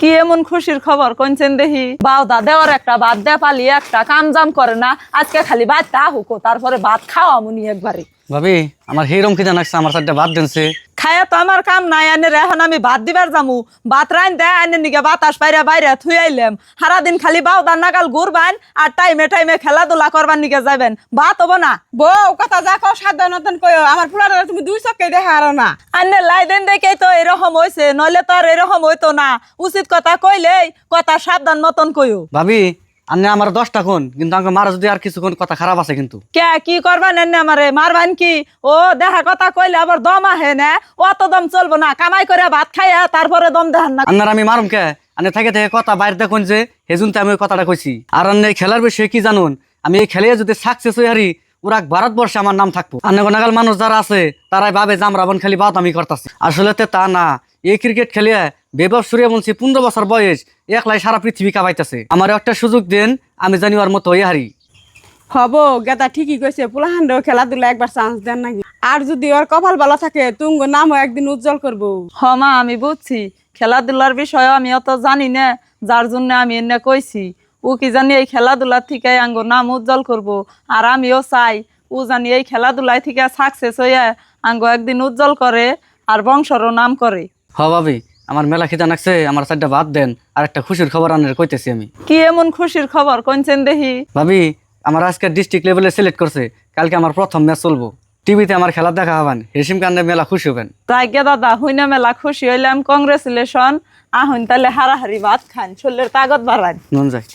কি এমন খুশির খবর কোনছেন দেখি? বাউদা দেওয়ার একটা ভাত দেয়া পালিয়ে একটা কাম জাম করে না, আজকে খালি ভাতটা হুকো তারপরে ভাত খাওয়া মুনি একবারে। ভাবি আমার হিরম কি জানাচ্ছে আমার সাথে ভাত দিনছে। খায়া তো আমার কাম নাই, আনে এখন আমি ভাত দিবার যামু। ভাত রাইন দেয় আনে নিকে বাতাস বাইরে বাইরে থুই আইলাম। সারাদিন খালি বাউদার নাগাল ঘুরবান আর টাইমে টাইমে খেলাধুলা করবার নিকে যাবেন, ভাত হবো না। বউ কথা যা কও সাবধানতন কইও, আমার পুরাটা তুমি দুই চক্কে দেখা আরো না। আন্নে লাইদেন দেখেই তো এরকম হয়েছে, নইলে তো আর এরকম হইতো না। উচিত কথা কইলেই কথা সাবধান মতন কইও। ভাবি আন্নে আমার 10টা কোন, কিন্তু আমাকে মারা যদি আর কিছুক্ষণ কথা খারাপ আছে কিন্তু। কে কি করবা নেন আমারে মারবান কি? ও দেখা কথা কইলে আবার দম আহে না, অত দম চলবো না। কামাই করে ভাত খাইয়া তারপরে দম দেখান না। আন্নার আমি মারুম কে? আন্নে থেকে থেকে কথা বাইরে দেখুন যে হেজুনতে আমি ওই কথাটা কইছি। আর আন্নে খেলার বিষয়ে কি জানুন, আমি এই খেলে যদি সাকসেস হই হারি পুরা ভারতবর্ষে আমার নাম থাকবো। আন্নে নাগাল মানুষ যারা আছে তারাই ভাবে যে আমরা বোন খালি বাদ আমি করতেছি, আসলে তো তা না। এই ক্রিকেট খেলিয়া বেবব সূর্য বলছি 15 বছর বয়স একলাই সারা পৃথিবী কাবাইতেছে। আমার একটা সুযোগ দেন, আমি জানি ওর মতো হই হারি। হব গেদা ঠিকই কইছে, পোলাহান্ডেও খেলাধুলা একবার চান্স দেন নাকি। আর যদি ওর কপাল ভালো থাকে তুঙ্গ নামও একদিন উজ্জ্বল করবো। মা আমি বুঝছি, খেলাধুলার বিষয়ে আমি অত জানি না, যার জন্য আমি এনে কইছি। ও কি জানি এই খেলাধুলার থেকে আঙ্গ নাম উজ্জ্বল করব, আর আমিও চাই ও জানি এই খেলাধুলায় থেকে সাকসেস হইয়া আঙ্গ একদিন উজ্জ্বল করে আর বংশরও নাম করে। হ ভাবি আমার মেলা খিদা নাকছে, আমার 4টা ভাত দেন আর একটা খুশির খবর আনের কইতেছি আমি। কি এমন খুশির খবর কোনছেন দেখি? ভাবি আমার আজকে ডিস্ট্রিক্ট লেভেলে সিলেক্ট করছে, কালকে আমার প্রথম ম্যাচ চলবো। টিভিতে আমার খেলা দেখা হবেন, হেসিম কান্দে মেলা খুশি হবেন। তাই গে দাদা হইনা মেলা খুশি হইলাম, কংগ্রেচুলেশন। আহুন তাহলে হারাহারি ভাত খান, শরীরের তাগত বাড়ান। মন যায়।